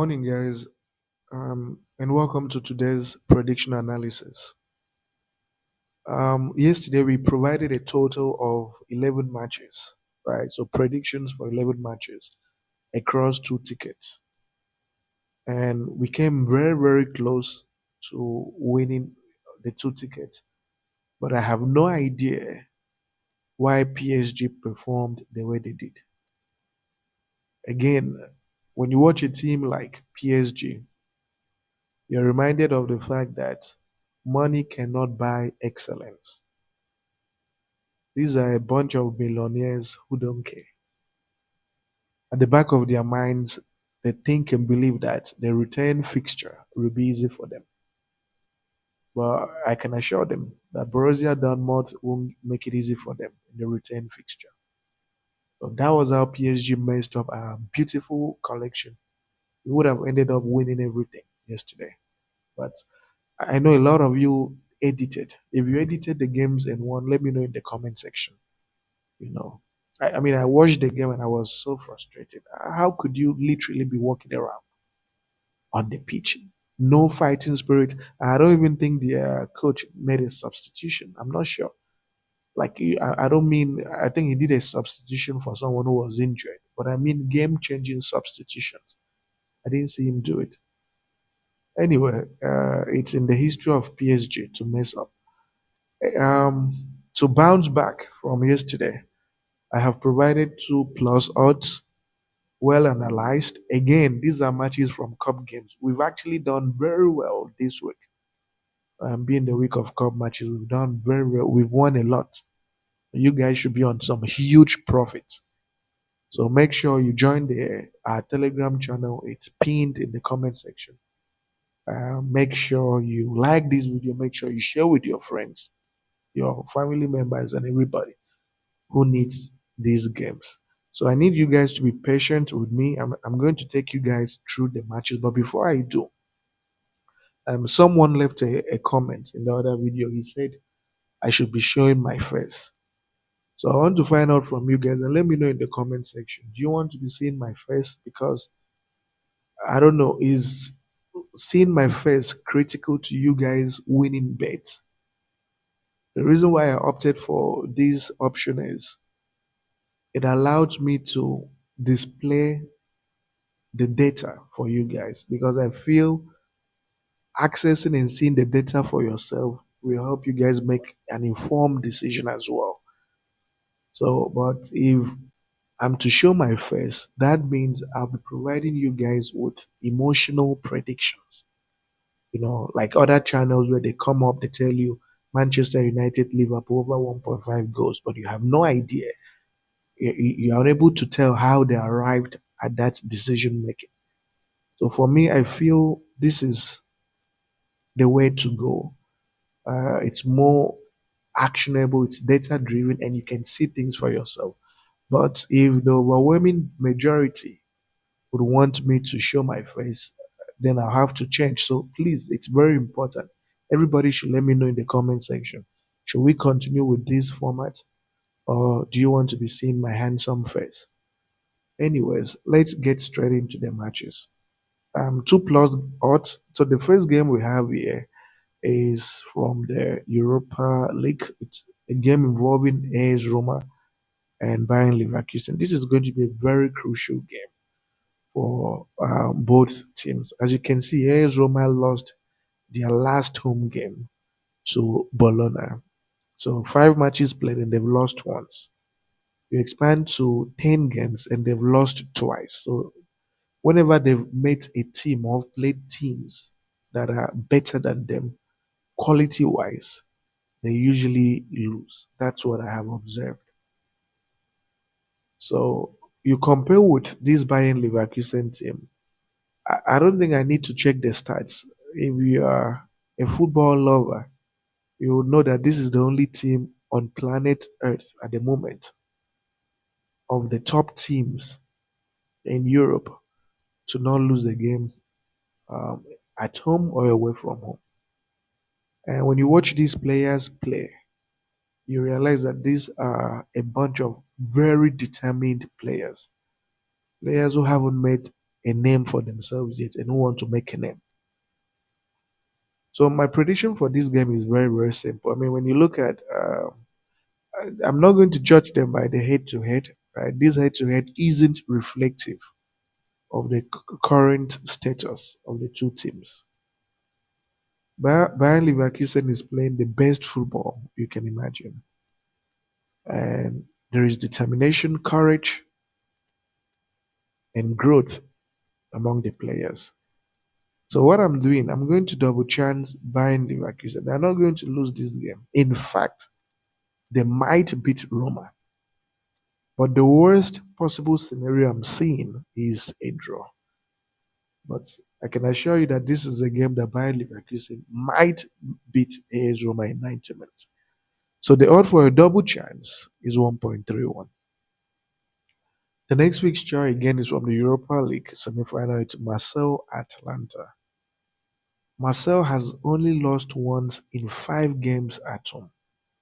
Morning, guys, and welcome to today's prediction analysis. Yesterday, we provided a total of 11 matches, right? So, predictions for 11 matches across two tickets. And we came very, very close to winning the two tickets. But I have no idea why PSG performed the way they did. Again, when you watch a team like PSG, you're reminded of the fact that money cannot buy excellence. These are a bunch of millionaires who don't care. At the back of their minds, they think and believe that the return fixture will be easy for them. But I can assure them that Borussia Dortmund won't make it easy for them in the return fixture. So that was how PSG messed up a beautiful collection. We would have ended up winning everything yesterday. But I know a lot of you edited. If you edited the games and won, let me know in the comment section. You know, I watched the game and I was so frustrated. How could you literally be walking around on the pitch? No fighting spirit. I don't even think the coach made a substitution. I'm not sure. I don't mean, I think he did a substitution for someone who was injured, but I mean game changing substitutions. I didn't see him do it. Anyway, it's in the history of PSG to mess up. Um, to bounce back from yesterday, I have provided two plus odds, well analyzed. Again, these are matches from cup games. We've actually done very well this week. Being the week of cup matches, we've done very well. We've won a lot. You guys should be on some huge profits. So make sure you join the our Telegram channel. It's pinned in the comment section. Make sure you like this video. Make sure you share with your friends, your family members, and everybody who needs these games. So I need you guys to be patient with me. I'm going to take you guys through the matches. But before I do, someone left a comment in the other video. He said I should be showing my face. So I want to find out from you guys and let me know in the comment section. Do you want to be seeing my face? Because I don't know, is seeing my face critical to you guys winning bets? The reason why I opted for this option is it allows me to display the data for you guys because I feel accessing and seeing the data for yourself will help you guys make an informed decision as well. So, but if I'm to show my face, that means I'll be providing you guys with emotional predictions. Like other channels where they come up, they tell you Manchester United, Liverpool over 1.5 goals, but you have no idea. You are unable to tell how they arrived at that decision making. So for me, I feel this is the way to go. It's more actionable, it's data driven, and you can see things for yourself. But if the overwhelming majority would want me to show my face, then I'll have to change. So please, it's very important. Everybody should let me know in the comment section. Should we continue with this format, or do you want to be seeing my handsome face? Anyways, let's get straight into the matches. Two plus odds. So the first game we have here is from the Europa League. It's a game involving AS Roma and Bayern Leverkusen. This is going to be a very crucial game for both teams. As you can see, AS Roma lost their last home game to Bologna. So 5 matches played and they've lost once. You expand to 10 games and they've lost twice. So whenever they've met a team or played teams that are better than them quality wise, they usually lose. That's what I have observed. So you compare with this Bayern Leverkusen team. I don't think I need to check the stats. If you are a football lover, you would know that this is the only team on planet Earth at the moment of the top teams in Europe to not lose a game um, at home or away from home. And when you watch these players play, you realize that these are a bunch of very determined players, players who haven't made a name for themselves yet and who want to make a name. So my prediction for this game is very, very simple. I mean, when you look at, I'm not going to judge them by the head-to-head. Right? This head-to-head isn't reflective of the current status of the two teams. Bayern Leverkusen is playing the best football you can imagine, and there is determination, courage, and growth among the players. So what I'm doing, I'm going to double chance Bayern Leverkusen. They're not going to lose this game. In fact, they might beat Roma. But the worst possible scenario I'm seeing is a draw. But I can assure you that this is a game that Bayern Leverkusen might beat AS Roma in 90 minutes. So the odd for a double chance is 1.31. The next fixture again is from the Europa League semi-final. It's Marseille Atalanta. Marseille has only lost once in 5 games at home,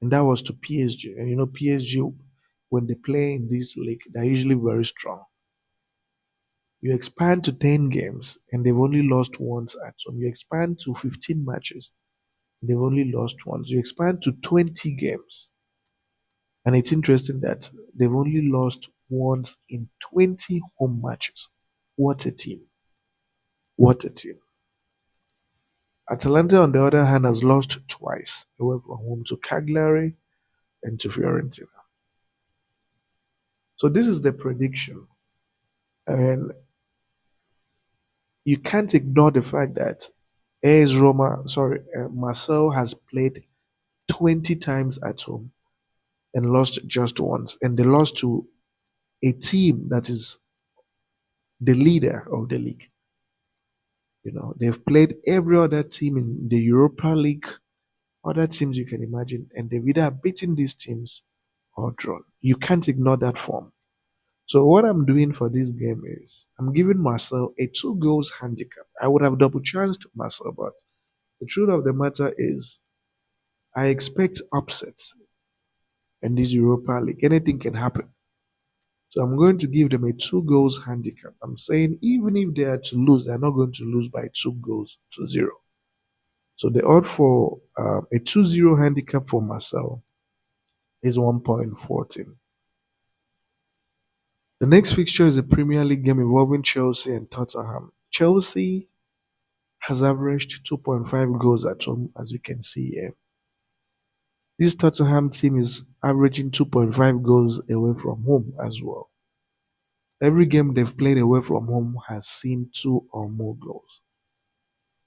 and that was to PSG. And you know, PSG, when they play in this league, they're usually very strong. You expand to 10 games, and they've only lost once at home. You expand to 15 matches, they've only lost once. You expand to 20 games, and it's interesting that they've only lost once in 20 home matches. What a team! What a team! Atalanta, on the other hand, has lost twice away from home to Cagliari and to Fiorentina. So this is the prediction. And you can't ignore the fact that Marcel has played 20 times at home and lost just once. And they lost to a team that is the leader of the league. You know, they've played every other team in the Europa League, other teams you can imagine, and they've either beaten these teams or drawn. You can't ignore that form. So what I'm doing for this game is I'm giving Marcel a 2 goals handicap. I would have double chanced Marcel, but the truth of the matter is I expect upsets in this Europa League. Anything can happen. So I'm going to give them a 2 goals handicap. I'm saying even if they are to lose, they're not going to lose by 2 goals to 0. So the odd for a 2-0 handicap for Marcel is 1.14. The next fixture is a Premier League game involving Chelsea and Tottenham. Chelsea has averaged 2.5 goals at home, as you can see here. This Tottenham team is averaging 2.5 goals away from home as well. Every game they've played away from home has seen 2 or more goals.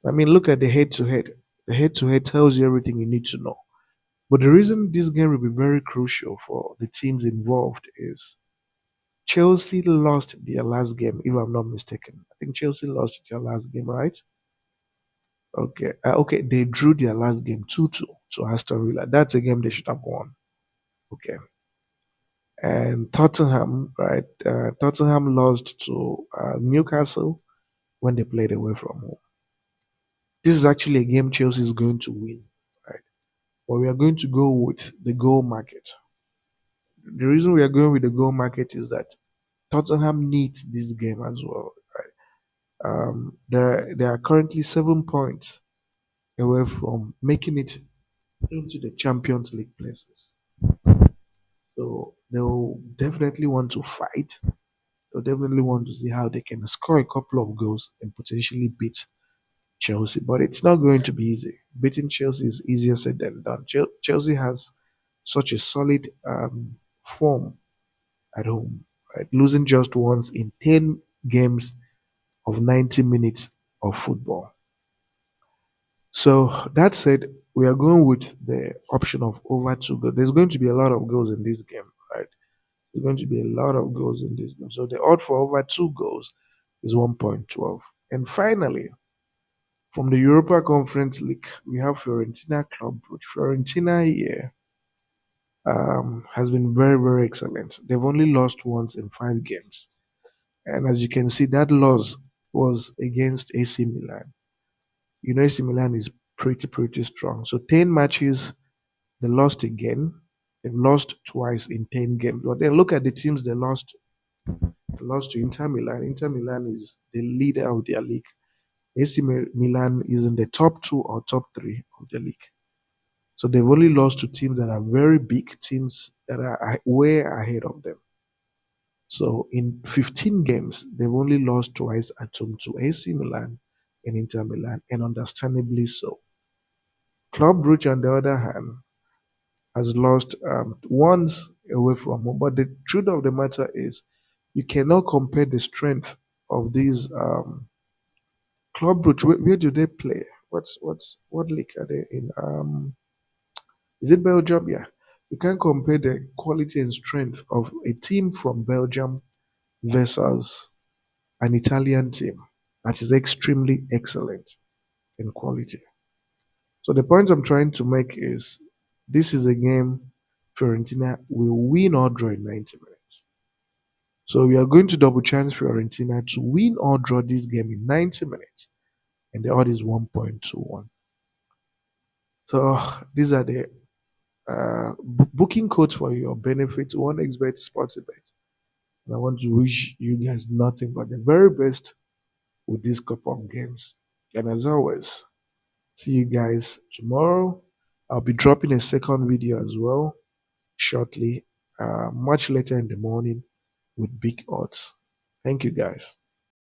I mean, look at the head to head. The head to head tells you everything you need to know. But the reason this game will be very crucial for the teams involved is Chelsea lost their last game, if I'm not mistaken. I think Chelsea lost their last game, right? Okay. Okay, they drew their last game 2-2 to Aston Villa. That's a game they should have won. Okay. And Tottenham, right? Tottenham lost to Newcastle when they played away from home. This is actually a game Chelsea is going to win, right? But we are going to go with the goal market. The reason we are going with the goal market is that Tottenham needs this game as well, right? They are currently 7 points away from making it into the Champions League places. So they'll definitely want to fight. They'll definitely want to see how they can score a couple of goals and potentially beat Chelsea. But it's not going to be easy. Beating Chelsea is easier said than done. Chelsea has such a solid form at home, right? Losing just once in 10 games of 90 minutes of football. So that said, we are going with the option of over 2 goals. There's going to be a lot of goals in this game, right? There's going to be a lot of goals in this game. So the odd for over 2 goals is 1.12. And finally, from the Europa Conference League, we have Fiorentina Club Brugge. Fiorentina here has been very, very excellent. They've only lost once in 5 games. And as you can see, that loss was against AC Milan. You know, AC Milan is pretty, pretty strong. So 10 matches, they lost again. They've lost twice in 10 games. But then look at the teams they lost. lost to Inter Milan. Inter Milan is the leader of their league. AC Milan is in the top two or top three of the league. So they've only lost to teams that are very big, teams that are way ahead of them. So in 15 games, they've only lost twice at home to AC Milan and Inter Milan, and understandably so. Club Brugge, on the other hand, has lost once away from home. But the truth of the matter is, you cannot compare the strength of these Club Brugge. Where do they play? What league are they in? Is it Belgium? Yeah. You can't compare the quality and strength of a team from Belgium versus an Italian team that is extremely excellent in quality. So the point I'm trying to make is this is a game Fiorentina will win or draw in 90 minutes. So we are going to double chance Fiorentina to win or draw this game in 90 minutes. And the odd is 1.21. So these are the booking codes for your benefit. One expert sports bet. And I want to wish you guys nothing but the very best with this couple of games. And as always, see you guys tomorrow. I'll be dropping a second video as well shortly, much later in the morning with big odds. Thank you guys.